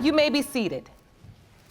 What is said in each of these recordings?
You may be seated.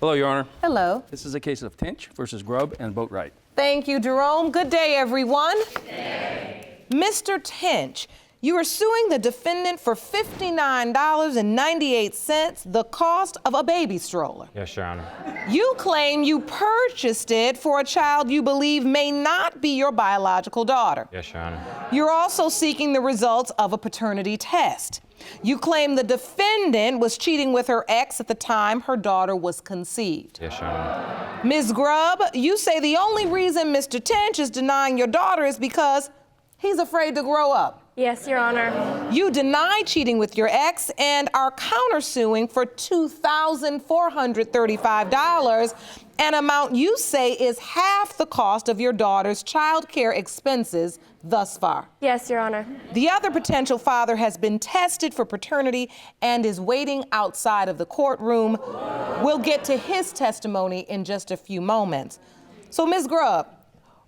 Hello, Your Honor. Hello. This is a case of Tinch versus Grubb and Boatwright. Thank you, Jerome. Good day, everyone. Good day. Mr. Tinch, you are suing the defendant for $59.98, the cost of a baby stroller. Yes, Your Honor. You claim you purchased it for a child you believe may not be your biological daughter. Yes, Your Honor. You're also seeking the results of a paternity test. You claim the defendant was cheating with her ex at the time her daughter was conceived. Yes, Your Honor. Ms. Grubb, you say the only reason Mr. Tinch is denying your daughter is because he's afraid to grow up. Yes, Your Honor. You deny cheating with your ex and are countersuing for $2,435, an amount you say is half the cost of your daughter's child care expenses thus far. Yes, Your Honor. The other potential father has been tested for paternity and is waiting outside of the courtroom. We'll get to his testimony in just a few moments. So, Ms. Grubb,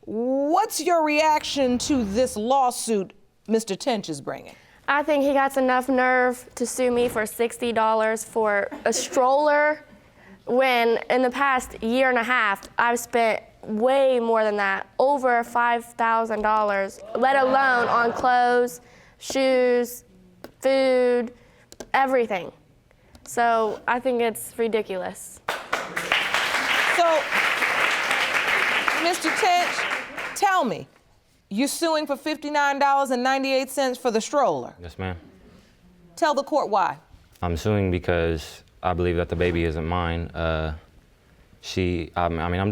what's your reaction to this lawsuit Mr. Tinch is bringing? I think he got enough nerve to sue me for $60 for a stroller when in the past year and a half, I've spent way more than that, over $5,000, let alone on clothes, shoes, food, everything. So I think it's ridiculous. So, Mr. Tinch, tell me, you're suing for $59.98 for the stroller. Yes, ma'am. Tell the court why. I'm suing because I believe that the baby isn't mine. I'm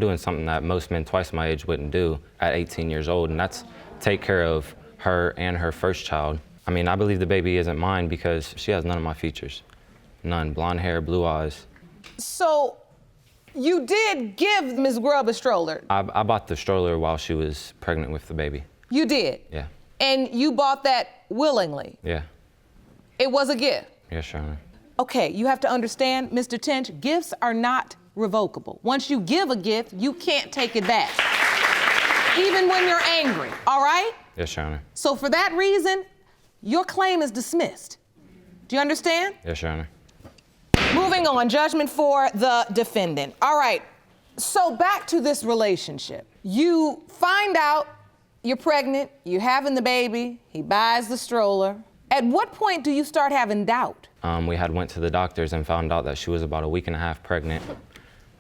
doing something that most men twice my age wouldn't do at 18 years old, and that's take care of her and her first child. I believe the baby isn't mine because she has none of my features. None. Blonde hair, blue eyes. So, you did give Ms. Grubb a stroller. I bought the stroller while she was pregnant with the baby. You did? Yeah. And you bought that willingly? Yeah. It was a gift? Yes, Your Honor. Okay, you have to understand, Mr. Tinch, gifts are not revocable. Once you give a gift, you can't take it back. Even when you're angry, all right? Yes, Your Honor. So for that reason, your claim is dismissed. Do you understand? Yes, Your Honor. Moving on, judgment for the defendant. All right, so back to this relationship. You find out you're pregnant, you're having the baby, he buys the stroller. At what point do you start having doubt? We had went to the doctors and found out that she was about a week and a half pregnant.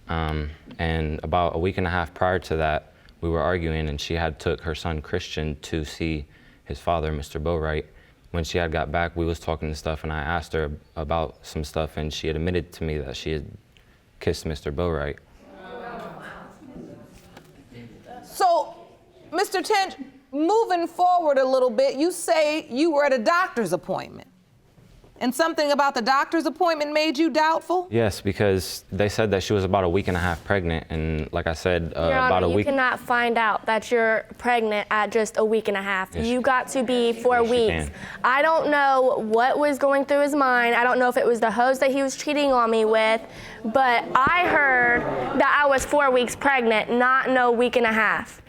And about a week and a half prior to that, we were arguing and she had took her son Christian to see his father, Mr. Boatwright. When she had got back, we was talking and stuff, and I asked her about some stuff, and she had admitted to me that she had kissed Mr. Boatwright. So, Mr. Tinch, moving forward a little bit, you say you were at a doctor's appointment. And something about the doctor's appointment made you doubtful? Yes, because they said that she was about a week and a half pregnant, and like I said, Your Honor, about a week. You cannot find out that you're pregnant at just a week and a half. Yes, you got to be 4 yes, weeks. I don't know what was going through his mind. I don't know if it was the hose that he was cheating on me with, but I heard that I was 4 weeks pregnant, not no week and a half.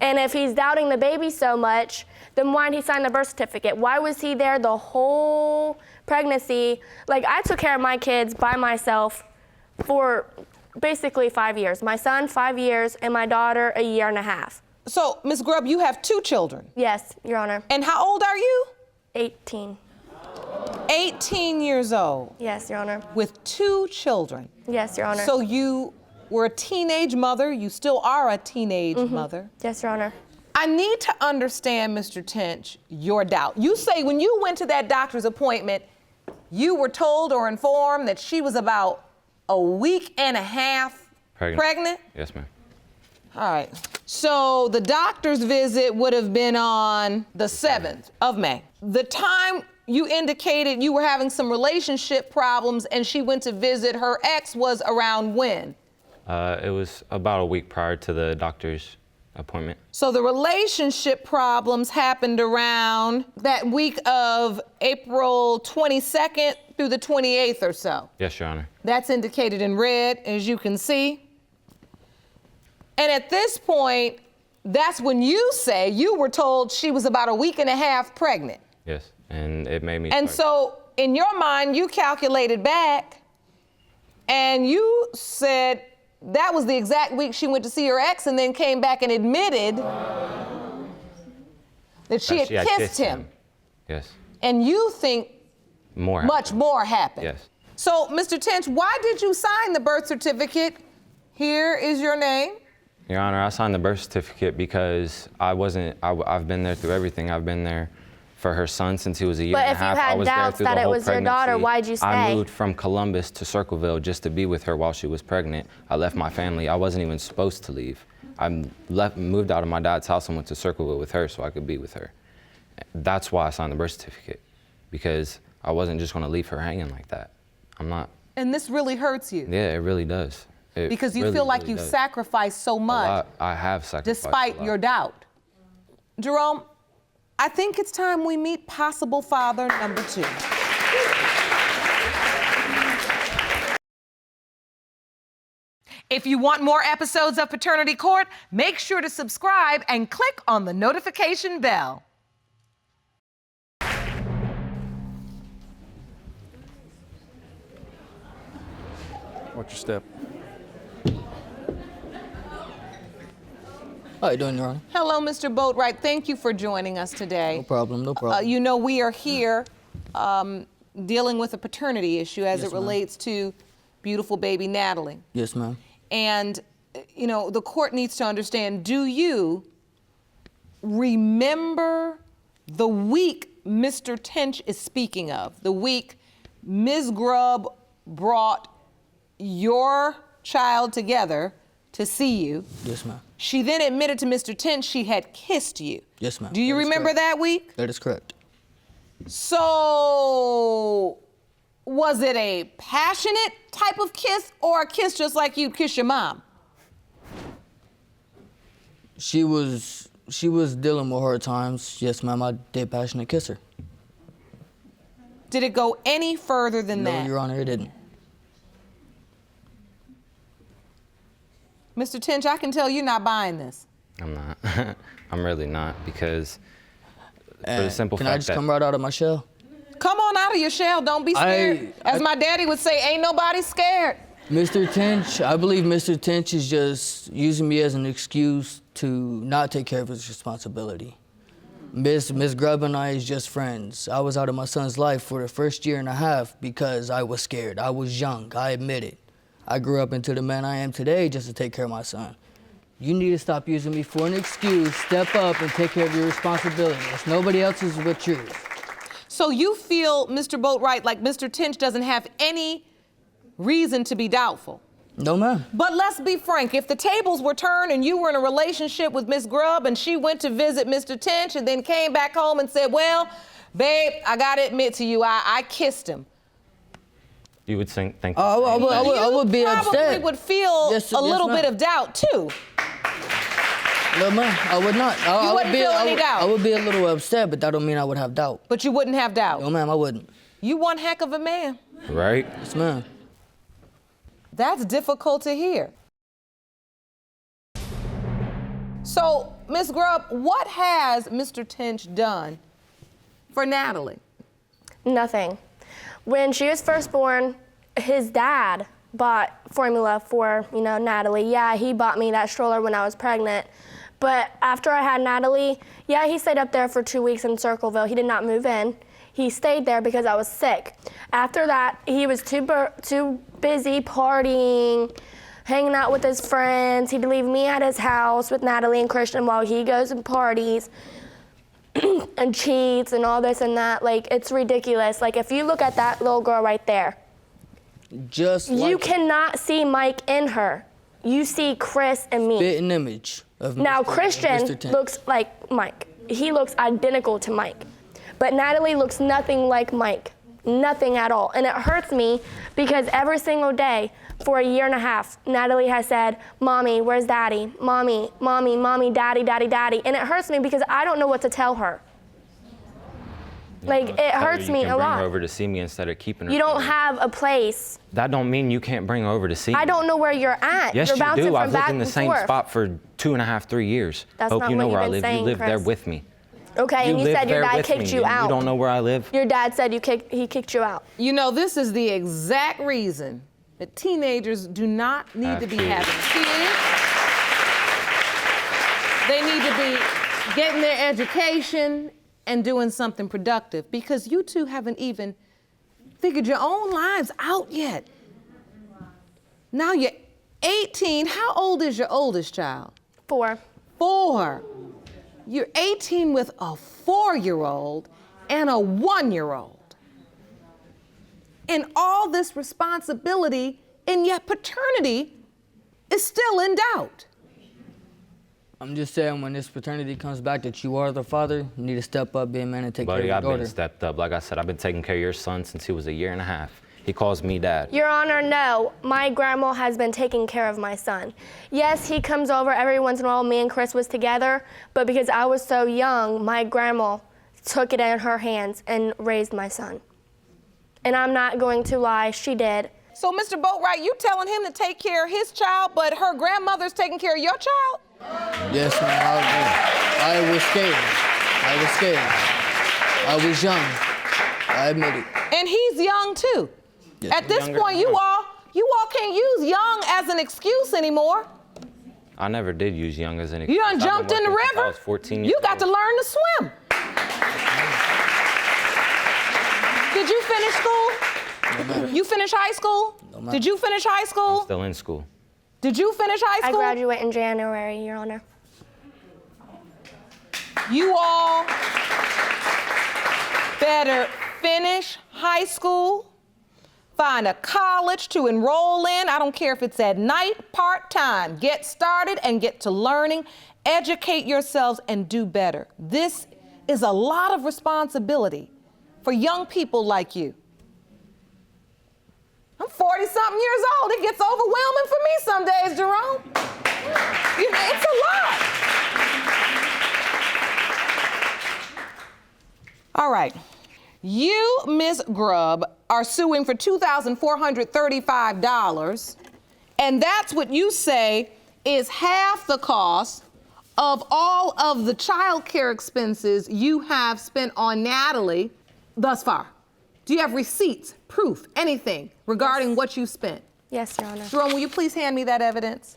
And if he's doubting the baby so much, then why did he sign the birth certificate? Why was he there the whole pregnancy? Like, I took care of my kids by myself for basically 5 years. My son, 5 years, and my daughter, a year and a half. So, Ms. Grubb, you have 2 children? Yes, Your Honor. And how old are you? 18. 18 years old. Yes, Your Honor. With 2 children. Yes, Your Honor. So you were a teenage mother. You still are a teenage mother. Yes, Your Honor. I need to understand, Mr. Tinch, your doubt. You say when you went to that doctor's appointment, you were told or informed that she was about a week and a half pregnant? Yes, ma'am. All right. So the doctor's visit would have been on the 7th of May. The time you indicated you were having some relationship problems and she went to visit her ex was around when? It was about a week prior to the doctor's appointment. So the relationship problems happened around that week of April 22nd through the 28th or so. Yes, Your Honor. That's indicated in red, as you can see. And at this point, that's when you say you were told she was about a week and a half pregnant. Yes, and it made me. And so, in your mind, you calculated back And you said that was the exact week she went to see her ex and then came back and admitted that she had kissed him. Yes. And you think much more happened. Yes. So, Mr. Tinch, why did you sign the birth certificate? Here is your name. Your Honor, I signed the birth certificate because I've been there through everything. I've been there for her son since he was a year and a half. But if you had doubts that it was your daughter, why'd you stay? I moved from Columbus to Circleville just to be with her while she was pregnant. I left my family. I wasn't even supposed to leave. I moved out of my dad's house and went to Circleville with her so I could be with her. That's why I signed the birth certificate, because I wasn't just gonna leave her hanging like that. I'm not. And this really hurts you. Yeah, it really does. Because you feel like you've sacrificed so much. I have sacrificed despite your doubt. Jerome, I think it's time we meet possible father number 2. If you want more episodes of Paternity Court, make sure to subscribe and click on the notification bell. Watch your step. How you doing, Your Honor? Hello, Mr. Boatwright. Thank you for joining us today. No problem, no problem. You know, we are here dealing with a paternity issue as Yes, it relates to beautiful baby Natalie. Yes, ma'am. And, you know, the court needs to understand, do you remember the week Mr. Tinch is speaking of? The week Ms. Grubb brought your child together to see you. Yes, ma'am. She then admitted to Mr. Tinch she had kissed you. Yes, ma'am. Do you remember that week? That is correct. So, was it a passionate type of kiss or a kiss just like you'd kiss your mom? She was dealing with hard times. Yes, ma'am, I did passionate kiss her. Did it go any further than that? No, Your Honor, it didn't. Mr. Tinch, I can tell you're not buying this. I'm not. I'm really not, because for the simple fact Can I just come right out of my shell? Come on out of your shell. Don't be scared. As my daddy would say, ain't nobody scared. Mr. Tinch, I believe Mr. Tinch is just using me as an excuse to not take care of his responsibility. Miss Grubb and I is just friends. I was out of my son's life for the first year and a half because I was scared. I was young, I admit it. I grew up into the man I am today just to take care of my son. You need to stop using me for an excuse, step up and take care of your responsibility. It's nobody else's but yours. So you feel, Mr. Boatwright, like Mr. Tinch doesn't have any reason to be doubtful? No, ma'am. But let's be frank, if the tables were turned and you were in a relationship with Miss Grubb and she went to visit Mr. Tinch and then came back home and said, well, babe, I gotta admit to you, I kissed him. You would think I would be upset. You probably would feel a little bit ma'am. of doubt too. No, ma'am, I would not. You wouldn't feel any doubt? I would be a little upset, but that don't mean I would have doubt. But you wouldn't have doubt? No, ma'am, I wouldn't. You one heck of a man. Right? Yes, ma'am. That's difficult to hear. So, Ms. Grubb, what has Mr. Tinch done for Natalie? Nothing. When she was first born, his dad bought formula for, Natalie. Yeah, he bought me that stroller when I was pregnant. But after I had Natalie, yeah, he stayed up there for 2 weeks in Circleville. He did not move in. He stayed there because I was sick. After that, he was too busy partying, hanging out with his friends. He'd leave me at his house with Natalie and Christian while he goes and parties and cheats and all this and that. Like, it's ridiculous. Like, if you look at that little girl right there, you cannot see Mike in her. You see Chris and me. Spitting image of Now, Mr. Christian Tinch. looks like Mike. He looks identical to Mike. But Natalie looks nothing like Mike. Nothing at all. And it hurts me because every single day for a year and a half, Natalie has said, Mommy, where's Daddy? Mommy, Mommy, Mommy, Daddy, Daddy, Daddy. And it hurts me because I don't know what to tell her. Like, it hurts me a lot. Bring her over to see me instead of keeping her. You don't have a place. That don't mean you can't bring her over to see me. I don't know where you're at. Yes, you're you bouncing do. from I've lived back in the and same forth. spot for 2.5, 3 years. That's Hope not you know what where I you've live. been saying, You live there Chris. with me. Okay, and you said your dad kicked you out. You don't know where I live? Your dad said he kicked you out. You know, this is the exact reason that teenagers do not need to be having kids. They need to be getting their education and doing something productive, because you two haven't even figured your own lives out yet. Now you're 18. How old is your oldest child? 4. 4. You're 18 with a 4-year-old and a 1-year-old. And all this responsibility, and yet paternity is still in doubt. I'm just saying, when this paternity comes back that you are the father, you need to step up, be a man, and take care of Buddy, your I've daughter. been stepped up. Like I said, I've been taking care of your son since he was 1.5 years. He calls me dad. Your Honor, no. My grandma has been taking care of my son. Yes, he comes over every once in a while. Me and Chris was together, but because I was so young, my grandma took it in her hands and raised my son. And I'm not going to lie, she did. So, Mr. Boatwright, you telling him to take care of his child, but her grandmother's taking care of your child? Yes, ma'am, I was scared. I was scared. I was young. I admit it. And he's young too. Yes. At this point, you all can't use young as an excuse anymore. I never did use young as an excuse. You done I've been jumped in the working since river. I was 14 years You got to old. learn to swim. Did you finish school? No matter. You finish high school? No matter. Did you finish high I'm school? still in school. Did you finish high I school? graduate in January, Your Honor. You all better finish high school, find a college to enroll in. I don't care if it's at night, part-time. Get started and get to learning. Educate yourselves and do better. This is a lot of responsibility for young people like you. I'm 40-something years old. It gets overwhelming for me some days, Jerome. You know, it's a lot. All right. You, Ms. Grubb, are suing for $2,435, and that's what you say is half the cost of all of the child care expenses you have spent on Natalie thus far. Do you have receipts, proof, anything regarding what you spent? Yes, Your Honor. Jerome, will you please hand me that evidence?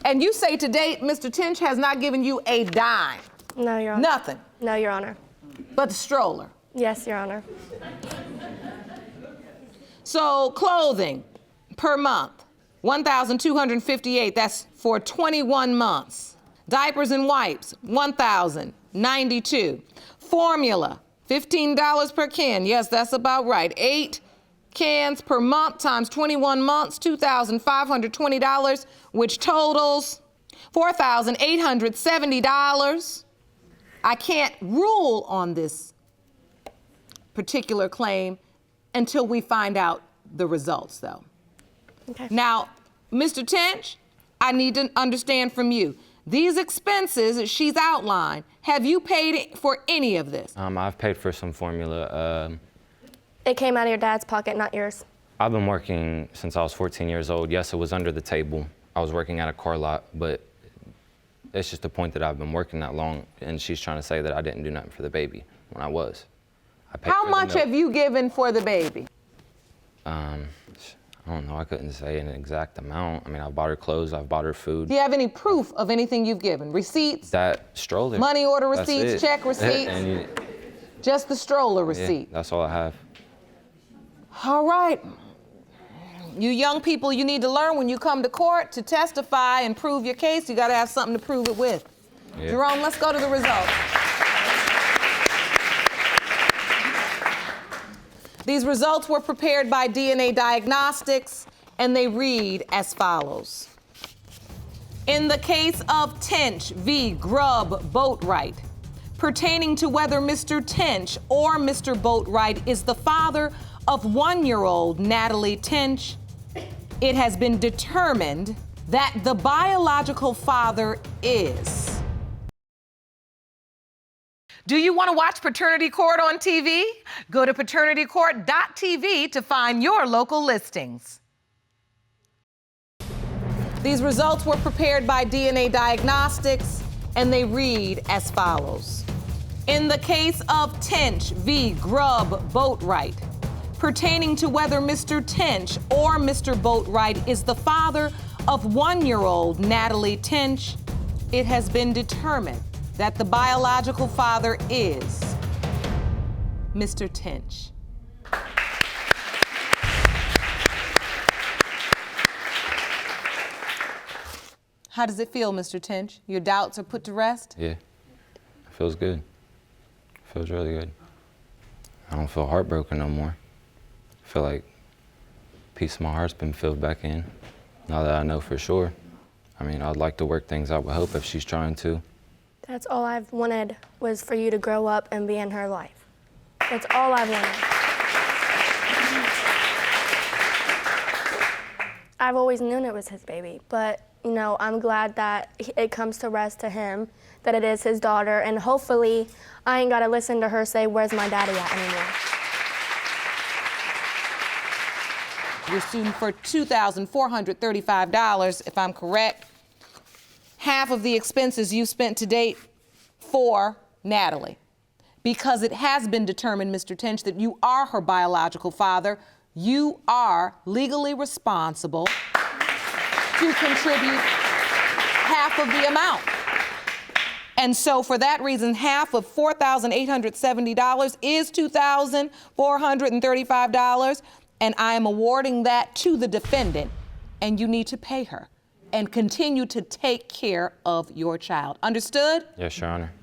And you say to date, Mr. Tinch has not given you a dime. No, Your Honor. Nothing. No, Your Honor. But the stroller. Yes, Your Honor. So clothing per month, $1,258. That's for 21 months. Diapers and wipes, $1,092. Formula, $15 per can. Yes, that's about right. 8 cans per month times 21 months, $2,520, which totals $4,870. I can't rule on this particular claim until we find out the results, though. Okay. Now, Mr. Tinch, I need to understand from you. These expenses that she's outlined, have you paid for any of this? I've paid for some formula. It came out of your dad's pocket, not yours. I've been working since I was 14 years old. Yes, it was under the table. I was working at a car lot, but it's just the point that I've been working that long, and she's trying to say that I didn't do nothing for the baby when I was. I paid How for the much milk. have you given for the baby? I don't know. I couldn't say an exact amount. I mean, I've bought her clothes. I've bought her food. Do you have any proof of anything you've given? Receipts? That stroller. Money order That's receipts, it. check receipts? And Just the stroller yeah, receipt? that's all I have. All right. You young people, you need to learn when you come to court to testify and prove your case, you gotta have something to prove it with. Yeah. Jerome, let's go to the results. These results were prepared by DNA Diagnostics, and they read as follows. In the case of Tinch v. Grubb Boatwright, pertaining to whether Mr. Tinch or Mr. Boatwright is the father of 1-year-old Natalie Tinch, it has been determined that the biological father is. Do you want to watch Paternity Court on TV? Go to paternitycourt.tv to find your local listings. These results were prepared by DNA Diagnostics, and they read as follows. In the case of Tinch v. Grubb Boatwright, pertaining to whether Mr. Tinch or Mr. Boatwright is the father of 1-year-old Natalie Tinch, it has been determined that the biological father is Mr. Tinch. How does it feel, Mr. Tinch? Your doubts are put to rest? Yeah, it feels good. It feels really good. I don't feel heartbroken no more. I feel like a piece of my heart's been filled back in, now that I know for sure. I mean, I'd like to work things out with Hope if she's trying to. That's all I've wanted, was for you to grow up and be in her life. That's all I've wanted. I've always known it was his baby, but you know, I'm glad that it comes to rest to him, that it is his daughter, and hopefully I ain't gotta listen to her say, "Where's my daddy at?" anymore. You're suing for $2,435, if I'm correct. Half of the expenses you spent to date for Natalie. Because it has been determined, Mr. Tinch, that you are her biological father, you are legally responsible to contribute half of the amount. And so for that reason, half of $4,870 is $2,435, and I am awarding that to the defendant, and you need to pay her and continue to take care of your child. Understood? Yes, Your Honor.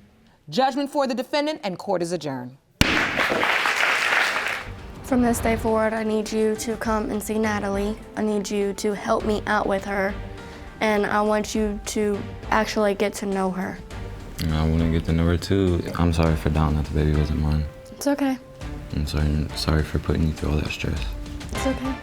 Judgment for the defendant, and court is adjourned. From this day forward, I need you to come and see Natalie. I need you to help me out with her, and I want you to actually get to know her. I want to get to know her too. I'm sorry for doubting that the baby wasn't mine. It's okay. I'm sorry for putting you through all that stress. It's okay.